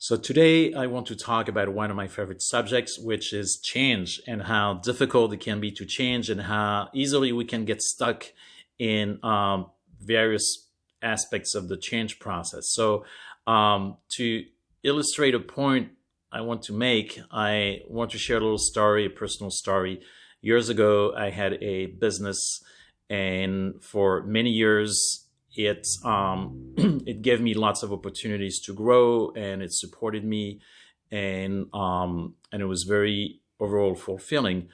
So today I want to talk about one of my favorite subjects, which is change and how difficult it can be to change and how easily we can get stuck in various aspects of the change process. To illustrate a point I want to make, I want to share a little story, a personal story. Years ago, I had a business, and for many years, it it gave me lots of opportunities to grow, and it supported me, and it was very overall fulfilling.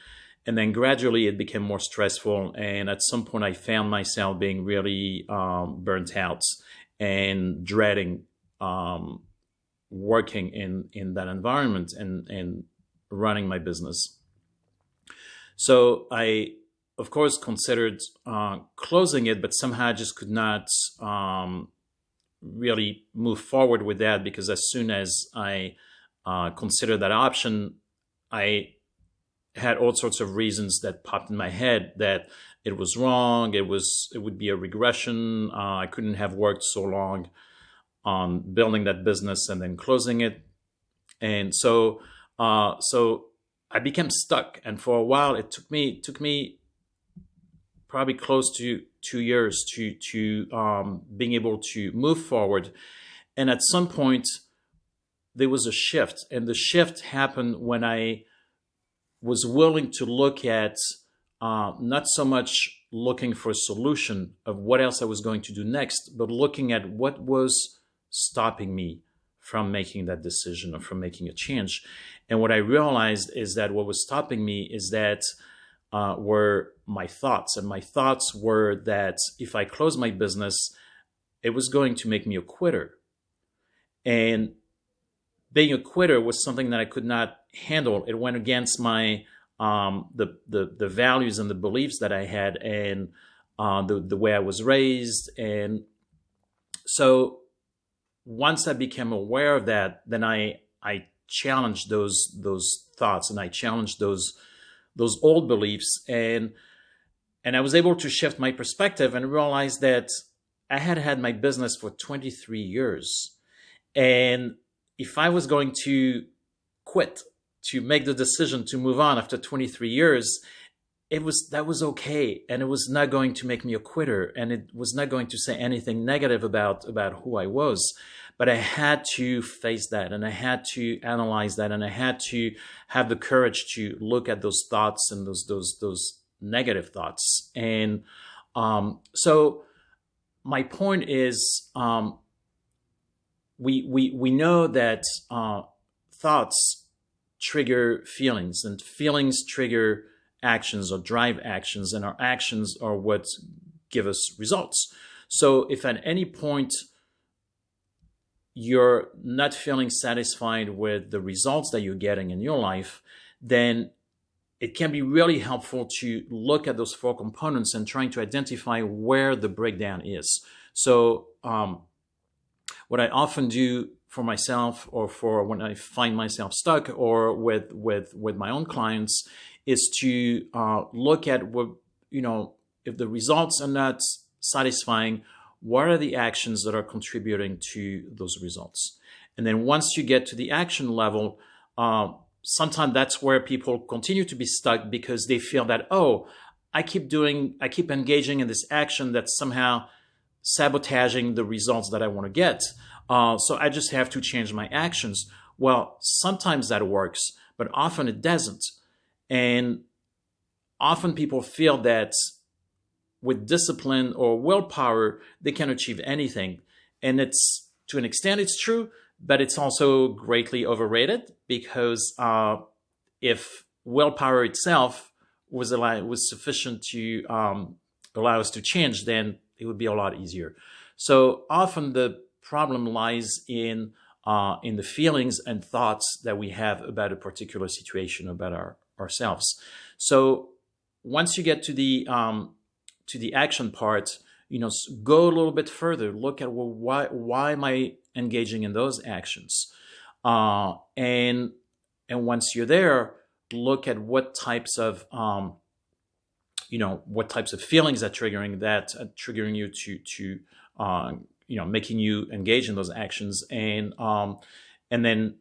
And then gradually, it became more stressful, and at some point, I found myself being really burnt out and dreading working in that environment and running my business. So I, of course, considered closing it, but somehow I just could not really move forward with that, because as soon as I considered that option, I had all sorts of reasons that popped in my head that it was wrong. It would be a regression. I couldn't have worked so long on building that business and then closing it, and so I became stuck. And for a while, it took me probably close to 2 years to being able to move forward. And at some point, there was a shift, and the shift happened when I was willing to look at not so much looking for a solution of what else I was going to do next, but looking at what was stopping me from making that decision or from making a change. And what I realized is that what was stopping me is that were my thoughts. And my thoughts were that if I closed my business, it was going to make me a quitter. And being a quitter was something that I could not handle. It went against my the values and the beliefs that I had, and the way I was raised. And so once I became aware of that, then I challenged those thoughts, and I challenged those old beliefs, and I was able to shift my perspective and realize that I had my business for 23 years. And if I was going to quit, to make the decision to move on after 23 years, that was okay. And it was not going to make me a quitter. And it was not going to say anything negative about who I was. But I had to face that, and I had to analyze that, and I had to have the courage to look at those thoughts and those negative thoughts. And so my point is, we know that thoughts trigger feelings, and feelings trigger actions or drive actions, and our actions are what give us results. So if at any point you're not feeling satisfied with the results that you're getting in your life, then it can be really helpful to look at those four components and trying to identify where the breakdown is. So what I often do for myself, or for when I find myself stuck, or with my own clients, is to look at what, if the results are not satisfying, what are the actions that are contributing to those results? And then once you get to the action level, sometimes that's where people continue to be stuck, because they feel that, oh, I keep engaging in this action that's somehow sabotaging the results that I want to get. So I just have to change my actions. Well, sometimes that works, but often it doesn't. And often people feel that with discipline or willpower, they can achieve anything. And it's, to an extent, it's true, but it's also greatly overrated, because if willpower itself was sufficient to allow us to change, then it would be a lot easier. So often the problem lies in the feelings and thoughts that we have about a particular situation, about ourselves. So once you get to the action part, go a little bit further. Look at, well, why am I engaging in those actions? And once you're there, look at what types of feelings are triggering you to making you engage in those actions, and And then,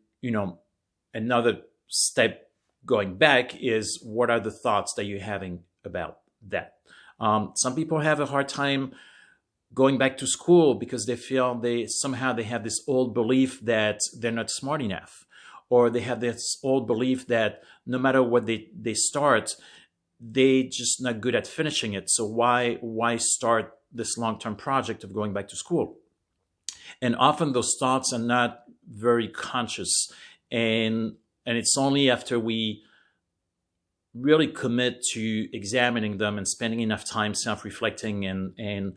another step going back is, what are the thoughts that you're having about that? Some people have a hard time going back to school because they feel they have this old belief that they're not smart enough, or they have this old belief that no matter what they start, they just not good at finishing it. So why start this long-term project of going back to school? And often those thoughts are not very conscious, and it's only after we really commit to examining them and spending enough time self-reflecting and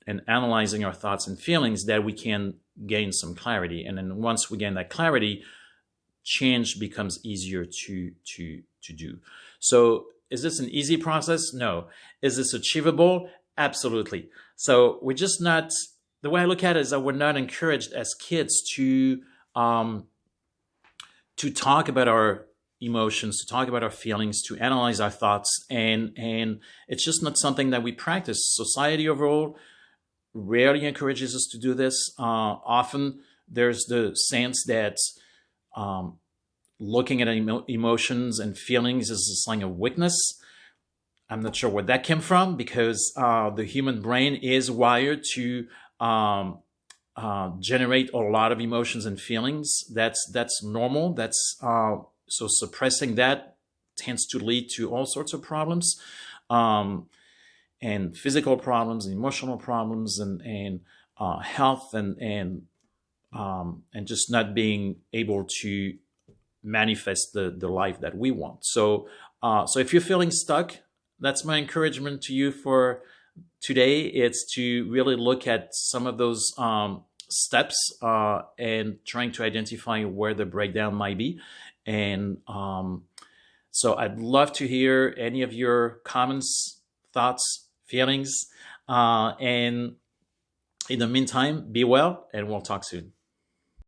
and analyzing our thoughts and feelings that we can gain some clarity. And then once we gain that clarity, change becomes easier to do. So is this an easy process? No. Is this achievable? Absolutely. So we're just not, the way I look at it is that we're not encouraged as kids to talk about our emotions, to talk about our feelings, to analyze our thoughts, and it's just not something that we practice. Society overall rarely encourages us to do this. Often there's the sense that looking at emotions and feelings is a sign of weakness. I'm not sure where that came from, because the human brain is wired to generate a lot of emotions and feelings. That's normal. So suppressing that tends to lead to all sorts of problems, and physical problems, emotional problems, and health, and just not being able to manifest the life that we want. So if you're feeling stuck, that's my encouragement to you for today. It's to really look at some of those steps and trying to identify where the breakdown might be. And so I'd love to hear any of your comments, thoughts, feelings. And in the meantime, be well, and we'll talk soon.